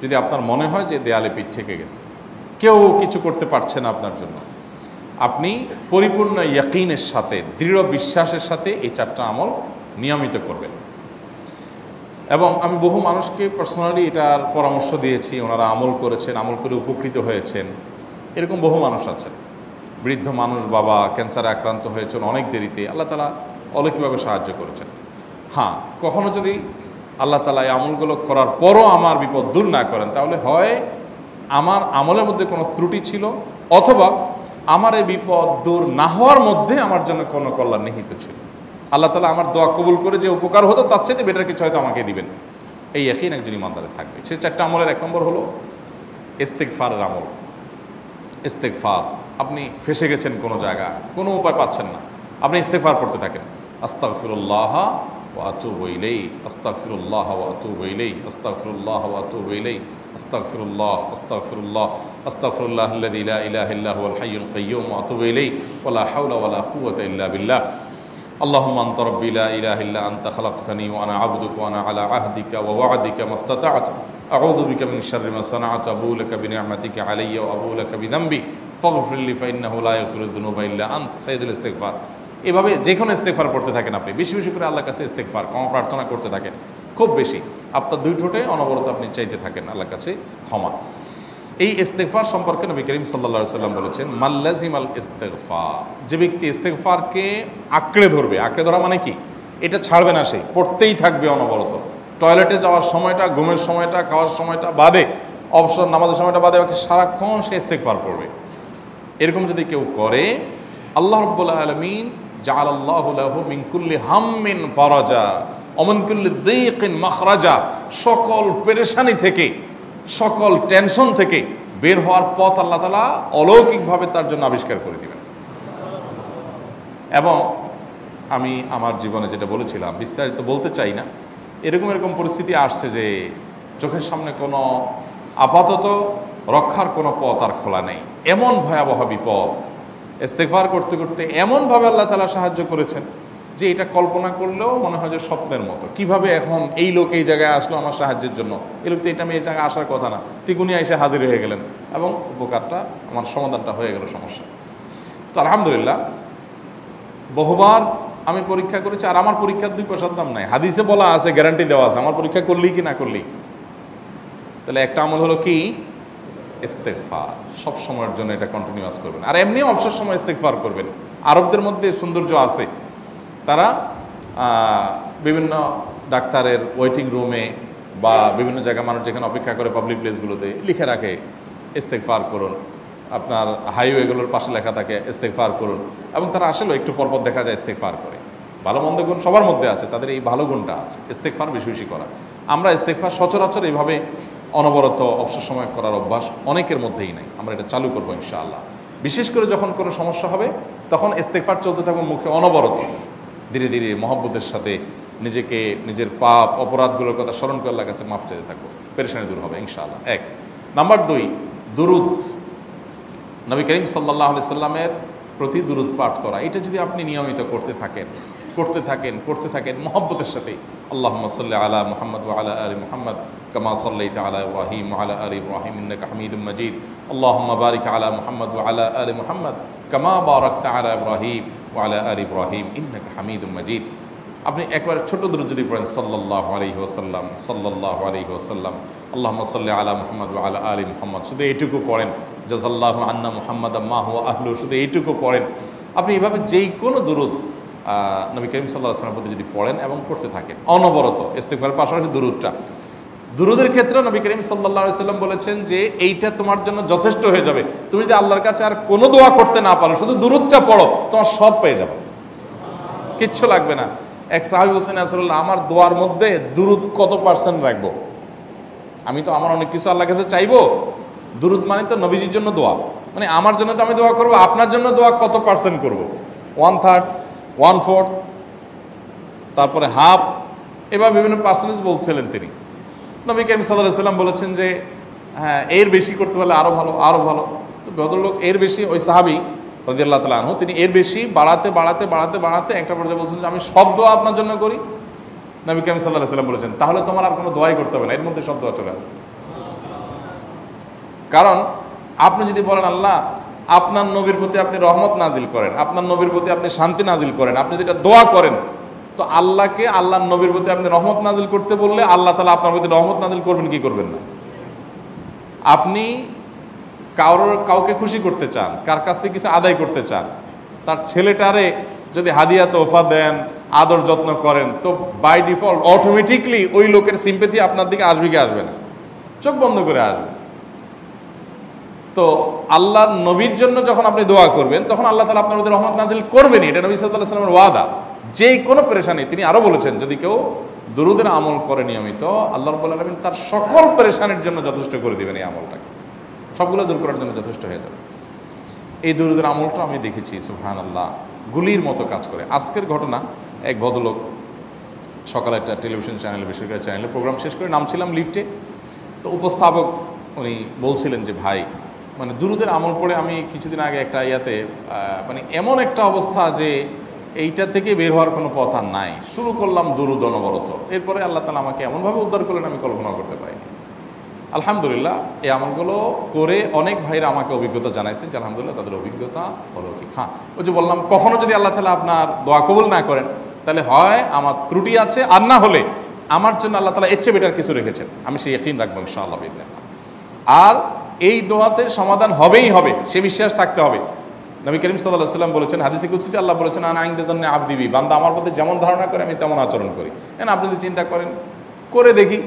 যদি আপনার মনে হয় যে দেয়ালে পিঠ ঠেকে গেছে, কেউ কিছু করতে পারছে না আপনার জন্য, আপনি পরিপূর্ণ ইয়াকিনের সাথে, দৃঢ় বিশ্বাসের সাথে এই 4টা আমল নিয়মিত করবেন। এবং আমি বহু মানুষকে পার্সোনালি এটার পরামর্শ দিয়েছি, ওনারা আমল করেছেন, আমল করে উপকৃত হয়েছেন। এরকম বহু মানুষ আছেন, বৃদ্ধ মানুষ, বাবা ক্যান্সারে আক্রান্ত হয়েছেন অনেক দেরিতে, আল্লাহ তাআলা অলৌকিকভাবে সাহায্য করেছেন। হ্যাঁ, কখনো যদি আল্লাহ তাআলা এই আমলগুলো করার পরও আমার বিপদ দূর না করেন, তাহলে হয় আমার আমলের মধ্যে কোনো ত্রুটি ছিল, অথবা আমার এই বিপদ দূর না হওয়ার মধ্যে আমার জন্য কোনো কল্যাণ নিহিত ছিল। আল্লাহ তাআলা আমার দোয়া কবুল করে যে উপকার হতো তার চাইতে বেটার কিছু হয়তো আমাকে দিবেন, এই ইয়াকিন একজন ইমানদারের থাকবে। সে 4টা আমলের 1 নম্বর হলো ইস্তেগফারের আমল। ইস্তেগফার, আপনি ফেসে গেছেন কোনো জায়গায়, কোনো উপায় পাচ্ছেন না, আপনি ইস্তেগফার করতে থাকেন। আস্তাগফিরুল্লাহ ওয়া আতুবু ইলাইহি, আস্তাগফিরুল্লাহ ওয়া আতুবু ইলাইহি, আস্তাগফিরুল্লাহ ওয়া আতুবু ইলাইহি, আস্তাগফিরুল্লাহ, আস্তাগফিরুল্লাহ, আস্তাগফিরুল্লাহাল্লাযী লা ইলাহা ইল্লা হুয়াল হাইয়ুল কাইয়্যুম ওয়া আতুবু ইলাইহি ওয়া লা হাওলা ওয়া লা কুওয়াতা ইল্লা বিল্লাহ। আল্লাহুম্মা আনতা রাব্বী লা ইলাহা ইল্লা আনতা খালাকতানি ওয়া আনা আবদুকা ওয়া আনা আলা আহদিকা ওয়া ওয়া'দিকা মাস্তাতা'তু আউযু বিকা মিন শাররি মা সানা'তু আবুউ লাকা বিনি'মাতিকা আলাইয়া ওয়া আবুউ লাকা বিযামবি ফাগফির লি ফাইন্নাহু লা ইয়াগফিরুয যুনুবা ইল্লা আনতা। সাইয়্যিদুল ইস্তিগফার। এভাবে যে কোনো ইস্তেগফার করতে থাকেন, আপনি বেশি বেশি করে আল্লাহর কাছে ইস্তেগফার, ক্ষমা প্রার্থনা করতে থাকেন, খুব বেশি। আপনার 2 ঠোঁটে অনবরত আপনি চাইতে থাকেন আল্লাহর কাছে ক্ষমা। এই ইস্তেগফার সম্পর্কে নবী করিম সাল্লাল্লাহু আলাইহি ওয়াসাল্লাম বলেছেন, মাল্লাজিমাল ইস্তেগফার, যে ব্যক্তি ইস্তেগফারকে আঁকড়ে ধরবে, আঁকড়ে ধরা মানে কি, এটা ছাড়বে না, সে পড়তেই থাকবে অনবরত। টয়লেটে যাওয়ার সময়টা, ঘুমের সময়টা, খাওয়ার সময়টা বাদে, অবসর নামাজের সময়টা বাদে, সারাক্ষণ সে ইস্তেগফার পড়বে। এরকম যদি কেউ করে, আল্লাহ রাব্বুল আলামিন জাআলাল্লাহু লাহু মিন কুল্লি হাম্মিন ফারাজা ওয়া মিন কুল্লি যায়কিন মাখরাজা, সকল পেরেশানি থেকে, সকল টেনশন থেকে বের হওয়ার পথ আল্লাহ তাআলা অলৌকিকভাবে তার জন্য আবিষ্কার করে দিবেন। এবং আমি আমার জীবনে যেটা বলেছিলাম, বিস্তারিত বলতে চাই না, এরকম পরিস্থিতি আসছে যে চোখের সামনে কোনো আপাতত রক্ষার কোনো পথ আর খোলা নেই, এমন ভয়াবহ বিপদ। ইস্তেগফার করতে করতে এমনভাবে আল্লাহ তাআলা সাহায্য করেছেন যে এটা কল্পনা করলেও মনে হয় যে স্বপ্নের মতো। কিভাবে এখন এই লোক এই জায়গায় আসলো আমার সাহায্যের জন্য, এই লোক তো এটা আমি এই জায়গায় আসার কথা না, ঠিক উনি এসে হাজির হয়ে গেলেন এবং উপকারটা, আমার সমাধানটা হয়ে গেল সমস্যা। তো আলহামদুলিল্লাহ, বহুবার আমি পরীক্ষা করেছি, আর আমার পরীক্ষার 2 পয়সার দাম নাই। হাদিসে বলা আছে, গ্যারান্টি দেওয়া আছে, আমার পরীক্ষা করলেই কি না করলেই। তাহলে একটা আমল হলো কি, ইস্তেগফার। সব সময়ের জন্য এটা কন্টিনিউয়াস করবেন, আর এমনিও অবসর সময় ইস্তেগফার করবেন। আরবদের মধ্যে সৌন্দর্য আছে, তারা বিভিন্ন ডাক্তারের ওয়েটিং রুমে বা বিভিন্ন জায়গায় মানুষ যেখানে অপেক্ষা করে পাবলিক প্লেসগুলোতে লিখে রাখে ইস্তেগফার করুন, আপনার হাইওয়েগুলোর পাশে লেখা থাকে ইস্তেগফার করুন, এবং তারা আসলে একটু পরপর দেখা যায় ইস্তেগফার করে। ভালো মন্দ গুণ সবার মধ্যে আছে, তাদের এই ভালো গুণটা আছে, ইস্তেগফার বেশি বেশি করা। আমরা ইস্তেগফার সচরাচর এইভাবে অনবরত অবসর সময় করার অভ্যাস অনেকের মধ্যেই নাই। আমরা এটা চালু করবো ইনশাআল্লাহ। বিশেষ করে যখন কোনো সমস্যা হবে তখন ইস্তেগফার চলতে থাকবে মুখে অনবরত, ধীরে ধীরে মহব্বতের সাথে নিজেকে, নিজের পাপ অপরাধগুলোর কথা স্মরণ করে আল্লাহর কাছে মাফ চাইতে থাকবো, পেরেশানি দূর হবে ইনশাআল্লাহ। 1 নাম্বার 2, দুরুদ। নবী করিম সাল্লাল্লাহু আলাইহি সাল্লামের প্রতি দুরুদ পাঠ করা, এটা যদি আপনি নিয়মিত করতে থাকেন মহব্বতের সাথে, আল্লাহুম্মা সাল্লি আলা মুহাম্মদ ওয়া আলা আলি মুহাম্মদ কামা সাল্লাইতা আলা ইব্রাহিম ওয়া আলা আলি ইব্রাহিম ইন্নাকা হামিদুম মাজিদ, আল্লাহুম্মা বারিক আলা মুহাম্মদ ওয়া আলা আলি মুহাম্মদ কামা বারাকতা আলা ইব্রাহিম ওয়া আলা আলি ইব্রাহিম ইন্নাকা হামিদুম মাজিদ। আপনি একবার ছোট দুরূদ যদি পড়েন, সাল্লাল্লাহু আলাইহি ওয়াসাল্লাম, সাল্লাল্লাহু আলাইহি ওয়াসাল্লাম, আল্লাহুম্মা সাল্লি আলা মুহাম্মদ ওয়া আলা আলি মুহাম্মদ, শুধু এইটুকু পড়েন। জাযাল্লাহু আন্না মুহাম্মাদাম মা হুয়া আহলু, শুধু এইটুকু পড়েন। আপনি এভাবে যেই কোনো দুরূদ নবী করিম সাল্লাল্লাহু আলাইহি ওয়াসাল্লামের প্রতি যদি পড়েন এবং পড়তে থাকেন অনবরত, ইস্তেগফারের পাশাপাশি দুরূদের ক্ষেত্রে নবী করিম সাল্লাল্লাহু আলাইহি ওয়াসাল্লাম বলেছেন যে এইটা তোমার জন্য যথেষ্ট হয়ে যাবে। তুমি যদি আল্লাহর কাছে আর কোনো দোয়া করতে না পারো, শুধু দুরূদটা পড়ো, তোমার সব পেয়ে যাবে, কিচ্ছু লাগবে না। এক সাহাবী বলছেন, রাসূলুল্লাহ, আমার দোয়ার মধ্যে দুরূদ কত % রাখবো? আমি তো আমার অনেক কিছু আল্লাহর কাছে চাইবো, দুরূদ মানে তো নবীজির জন্য দোয়া, মানে আমার জন্য তো আমি দোয়া করবো, আপনার জন্য দোয়া কত % করবো? 1/3, 1/4, তারপরে হাফ, এবার বিভিন্ন পার্সেন্টেজ বলছিলেন তিনি। নবী করিম সাল্লাল্লাহু আলাইহি ওয়াসাল্লাম বলেছেন যে হ্যাঁ, এর বেশি করতে পারলে আরও ভালো, আরও ভালো। তো ভদ্রলোক এর বেশি, ওই সাহাবী রাদিয়াল্লাহু তাআলা আনহু, তিনি এর বেশি বাড়াতে একটা পর্যায়ে বলছেন যে আমি সব দোয়া আপনার জন্য করি। নবী করিম সাল্লাল্লাহু আলাইহি ওয়াসাল্লাম বলেছেন তাহলে তোমার আর কোনো দোয়াই করতে হবে না, এর মধ্যে সব দোয়া চলে আসবে। কারণ আপনি যদি বলেন আল্লাহ আপনার নবীর প্রতি আপনি রহমত নাজিল করেন, আপনার নবীর প্রতি আপনি শান্তি নাজিল করেন, আপনি যদি এটা দোয়া করেন, তো আল্লাহকে আল্লাহর নবীর প্রতি আপনি রহমত নাজিল করতে বললে আল্লাহ তাআলা আপনার প্রতি রহমত নাজিল করবেন কি করবেন না? আপনি কাউকে খুশি করতে চান, কার কাছ থেকে কিছু আদায় করতে চান, তার ছেলেটারে যদি হাদিয়া তোহফা দেন, আদর যত্ন করেন, তো বাই ডিফল্ট অটোমেটিকলি ওই লোকের সিম্পেথি আপনার দিকে আসবে কি আসবে না? চোখ বন্ধ করে আসবে। তো আল্লাহর নবীর জন্য যখন আপনি দোয়া করবেন তখন আল্লাহ তাআলা আপনার মধ্যে রহমত নাজিল করবেনই, এটা নবী সাল্লাল্লাহু আলাইহি ওয়াসাল্লামের ওয়াদা। যে কোনো পেরেশানি, তিনি আরো বলেছেন যদি কেউ দুরূদের আমল করে নিয়মিত, আল্লাহ রাব্বুল আলামিন তার সকল পেরেশানির জন্য যথেষ্ট করে দিবেন। এই আমলটাকে সবগুলো দূর করার জন্য যথেষ্ট হয়ে যাবে। এই দুরূদের আমলটা আমি দেখেছি সুবহানাল্লাহ গুলির মতো কাজ করে। আজকের ঘটনা, এক ভদ্রলোক সকালে একটা টেলিভিশন চ্যানেলে, বেসরকারি চ্যানেলে প্রোগ্রাম শেষ করে নামছিলাম লিফটে, তো উপস্থাপক উনি বলছিলেন যে ভাই মানে দুরূদের আমল পড়ে আমি কিছুদিন আগে একটা ইয়াতে মানে এমন একটা অবস্থা যে এইটা থেকে বের হওয়ার কোনো পথ আর নাই, শুরু করলাম দুরূদ অনবরত, এরপরে আল্লাহ তাআলা আমাকে এমনভাবে উদ্ধার করলেন আমি কল্পনা করতে পারিনি। আলহামদুলিল্লাহ এই আমলগুলো করে অনেক ভাইরা আমাকে অভিজ্ঞতা জানাইছে যে আলহামদুলিল্লাহ তাদের অভিজ্ঞতা অলৌকিক। হ্যাঁ, ওই যে বললাম কখনো যদি আল্লাহ তাআলা আপনার দোয়া কবুল না করেন তাহলে হয় আমার ত্রুটি আছে, আর না হলে আমার জন্য আল্লাহ তাআলা এর চেয়ে বেটার কিছু রেখেছেন, আমি সেই ইয়াকিন রাখবো ইনশাআল্লাহ বিইذنিল্লাহ। আর এই দোয়াতে সমাধান হবেই হবে, সে বিশ্বাস থাকতে হবে। নবী করিম সাল্লাল্লাহু আলাইহি ওয়াসাল্লাম বলেছেন, হাদিসে কুদসিতে আল্লাহ বলেছেন আনা ইনদা যান্নি আবদি বি, বান্দা আমার প্রতি যেমন ধারণা করে আমি তেমন আচরণ করি। এখন আপনি যদি চিন্তা করেন করে দেখি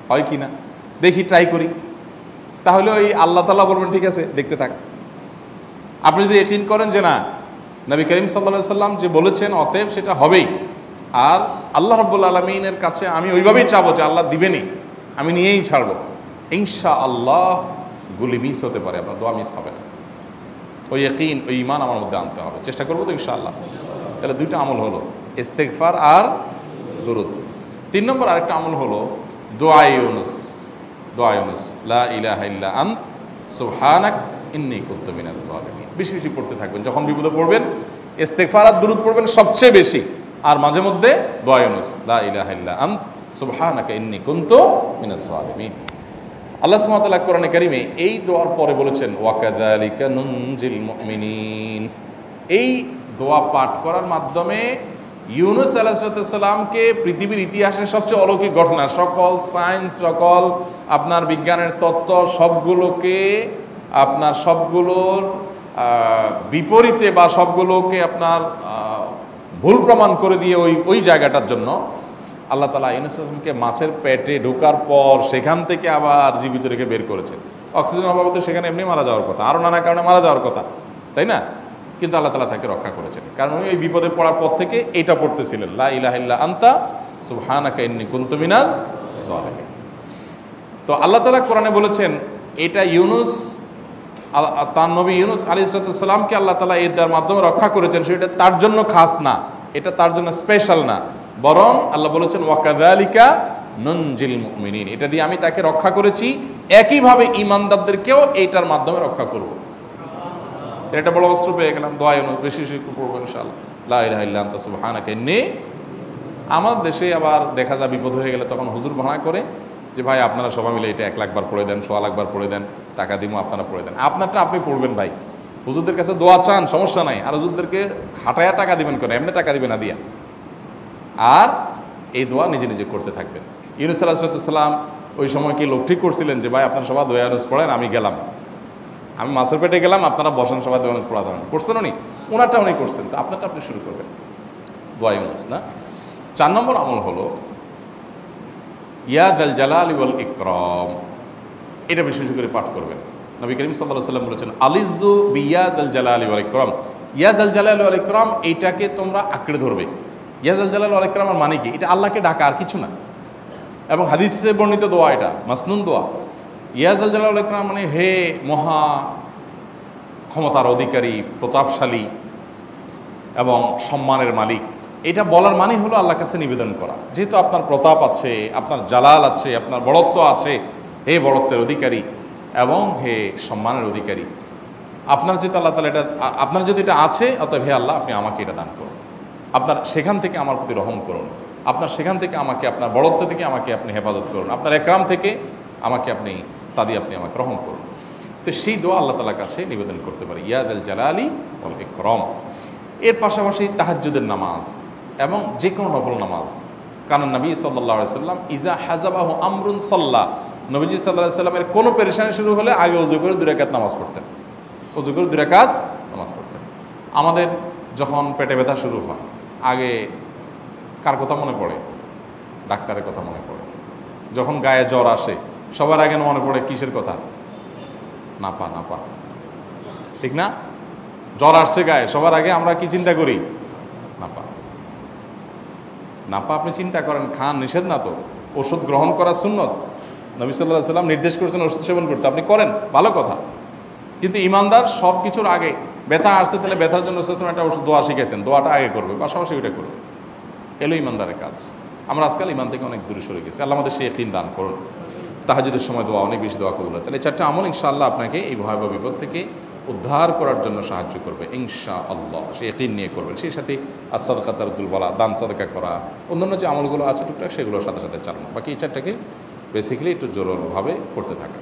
হয় কি না, দেখি ট্রাই করি, তাহলে ওই আল্লাহ তাআলা বলবেন ঠিক আছে দেখতে থাক। আপনি যদি ইয়াকিন করেন যে না নবী করিম সাল্লাল্লাহু আলাইহি ওয়াসাল্লাম যে বলেছেন অতএব সেটা হবেই, আর আল্লাহ রাব্বুল আলামিনের কাছে আমি ওইভাবেই চাবো যে আল্লাহ দিবেনই, আমি নিয়েই ছাড়বো, ইনশাআল্লাহ গুলি মিস হতে পারে, আপনার দোয়া মিস হবে না। ওই ইয়াকিন, ওই ঈমান আমার মধ্যে আনতে হবে, চেষ্টা করবো তো ইনশাআল্লাহ। তাহলে দুইটা আমল হলো ইস্তেগফার আর দুরূদ। 3 নম্বর আরেকটা আমল হলো দোয়া ইউনুস। দোয়া ইউনুস, লা ইলাহা ইল্লা আন্ত সুবহানাক ইন্নী কুনতু মিনাজ জালিমিন। বেশি বেশি পড়তে থাকবেন, যখন বিপদে পড়বেন ইস্তেগফার আর দুরূদ পড়বেন সবচেয়ে বেশি, আর মাঝে মধ্যে দোয়া ইউনুস, লা ইলাহা ইল্লা আন্ত সুবহানাকা ইন্নী কুনতু মিনাজ জালিমিন। আল্লাহ সুবহানাহু ওয়া তাআলা কোরআনে কারিমে এই দোয়ার পরে বলেছেন ওয়া কাযালিকা নুনজিল মুমিনিন। এই দোয়া পাঠ করার মাধ্যমে ইউনুস আলাইহিস সালামকে পৃথিবীর ইতিহাসের সবচেয়ে অলৌকিক ঘটনা, সকল সায়েন্স, সকল আপনার বিজ্ঞানের তত্ত্ব সবগুলোকে আপনার সবগুলোর বিপরীতে বা সবগুলোকে আপনার ভুল প্রমাণ করে দিয়ে ওই জায়গাটার জন্য আল্লাহ তাআলা ইউনুস আলাইহিসকে মাছের পেটে ঢোকার পর সেখান থেকে আবার জীবিত রেখে বের করেছেন। অক্সিজেন অভাবে তো সেখানে এমনি মারা যাওয়ার কথা, আরও নানা কারণে মারা যাওয়ার কথা, তাই না? কিন্তু আল্লাহ তাআলা তাকে রক্ষা করেছেন, কারণ উনি ওই বিপদে পড়ার পর থেকে এইটা পড়তেছিলেন, লা ইলাহা ইল্লা আনতা সুবহানাকা ইন্নী কুনতু মিনাজ জালিমিন। তো আল্লাহ তাআলা কোরআনে বলেছেন এটা ইউনুস, তার নবী ইউনুস আলাইহিস সালামকে আল্লাহ তাআলা এর মাধ্যমে রক্ষা করেছেন, সেটা তার জন্য খাস না, এটা তার জন্য স্পেশাল না, বরং আল্লাহ বলেছেন ওয়া কাযালিকা নুনজিল মুমিনিন, এটা দিয়ে আমি তাকে রক্ষা করেছি, একইভাবে ঈমানদারদেরকেও এইটার মাধ্যমে রক্ষা করব। এটা বড় অস্ত্র পেয়ে গেলাম। দোয়া ইউনুস বেশি বেশি পড়বো ইনশাআল্লাহ, লা ইলাহা ইল্লা আনতা সুবহানাকা ইন্নী। আমার দেশে আবার দেখা যায় বিপদ হয়ে গেলে তখন হুজুর ভাড়া করে যে ভাই আপনারা সবাই মিলে এটা 1 লাখ বার পড়ে দেন, 1.25 লাখ বার পড়ে দেন, টাকা দিব আপনারা পড়ে দেন। আপনারটা আপনি পড়বেন ভাই, হুজুরদের কাছে দোয়া চান সমস্যা নাই, আর হুজুরদেরকে খাটায়া টাকা দিবেন কেন, এমনি টাকা দিবেন না দিয়া। আর এই দোয়া নিজে নিজে করতে থাকবেন। ইউনুস আলাইহিস সালাম ওই সময় কি লোক ঠিক করছিলেন যে ভাই আপনারা সবাই দোয়া ইউনুস পড়েন, আমি গেলাম, আমি মাছের পেটে গেলাম, আপনারা বসেন সবাই দোয়া ইউনুস পড়া দেন, করছেন উনি? ওনারটা উনি করছেন, তো আপনারটা আপনি শুরু করবেন দোয়া ইউনুস না। 4 নম্বর আমল হলো ইয়া যাল জালালি ওয়াল ইকরাম, এটা বিশেষ করে পাঠ করবেন। নবী করিম সাল্লাল্লাহু আলাইহি ওয়াসাল্লাম বলেছেন আলিজু বিয়া যাল জালালি ওয়াল ইকরাম, ইয়া যাল জালালি ওয়াল ইকরাম এইটাকে তোমরা আঁকড়ে ধরবে। ইয়া যাল জালালি ওয়াল ইকরামের মানে কি? এটা আল্লাহকে ডাকা, আর কিছু না, এবং হাদিসে বর্ণিত দোয়া, এটা মাসনুন দোয়া। ইয়া যাল জালালি ওয়াল ইকরাম মানে হে মহা ক্ষমতার অধিকারী, প্রতাপশালী এবং সম্মানের মালিক, এটা বলার মানে হলো আল্লাহর কাছে নিবেদন করা, যেহেতু আপনার প্রতাপ আছে, আপনার জালাল আছে, আপনার বড়ত্ব আছে, হে বড়ত্বের অধিকারী এবং হে সম্মানের অধিকারী, আপনার যেহেতু আল্লাহ তাআলা এটা, আপনার যদি এটা আছে, অতএব হে আল্লাহ আপনি আমাকে এটা দান করুন, আপনার সেখান থেকে আমার প্রতি রহম করুন, আপনার সেখান থেকে আমাকে, আপনার বড়ত্ব থেকে আমাকে আপনি হেফাজত করুন, আপনার একরাম থেকে আমাকে আপনি, তা দিয়ে আপনি আমাকে রহম করুন। তো সেই দোয়া আল্লাহ তাআলার কাছে নিবেদন করতে পারি, ইয়া যাল জালালি ওয়াল ইকরাম। এর পাশাপাশি তাহাজ্জুদের নামাজ এবং যে কোনো নফল নামাজ। কারণ নবী সাল্লাল্লাহু আলাইহি সাল্লাম ইজা হাজাবাহু আমরুন সাল্লাহ, নবীজি সাল্লাল্লাহু আলাইহি সাল্লামের কোনো পেরেশানি শুরু হলে আগে ওযু করে 2 রাকাত নামাজ পড়তেন, ওযু করে 2 রাকাত নামাজ পড়তেন। আমাদের যখন পেটে ব্যথা শুরু হয় আগে কার কথা মনে পড়ে? ডাক্তারের কথা মনে পড়ে। যখন গায়ে জ্বর আসে সবার আগে মনে পড়ে কিসের কথা? নাপা, নাপা, ঠিক না? জ্বর আসছে গায়ে, সবার আগে আমরা কি চিন্তা করি? নাপা। নাপা আপনি চিন্তা করেন, খান, নিষেধ না তো, ওষুধ গ্রহণ করা সুন্নত। নবী সাল্লাল্লাহু আলাইহি সাল্লাম নির্দেশ করেছেন ওষুধ সেবন করতে, আপনি করেন, ভালো কথা। কিন্তু ইমানদার সব কিছুর আগে ব্যথা আসছে, তাহলে ব্যথার জন্য একটা ওষুধ দোয়া শিখেছেন, দোয়াটা আগে করবে, পাশাপাশি ওইটা করবে। এলো ইমানদারের কাজ। আমরা আজকাল ইমান থেকে অনেক দূরে সরে গেছি। আল্লাহ আমাদের সেই ইয়াকিন দান করুন। তাহাজ্জুদের সময় দোয়া, অনেক বেশি দোয়া কবুল হয়। তাহলে 4টা আমল ইনশাআল্লাহ আপনাকে এই ভয়াবহ বিপদ থেকে উদ্ধার করার জন্য সাহায্য করবে ইনশাআল্লাহ। সেই ইয়াকিন নিয়ে করবেন। সেই সাথে as-সাদকা তারদুল বালা, দান সদকা করা, অন্যান্য যে আমলগুলো আছে টুকটাক সেগুলোর সাথে সাথে চালানো। বাকি এই 4টাকে বেসিক্যালি একটু জোরভাবে করতে থাকা।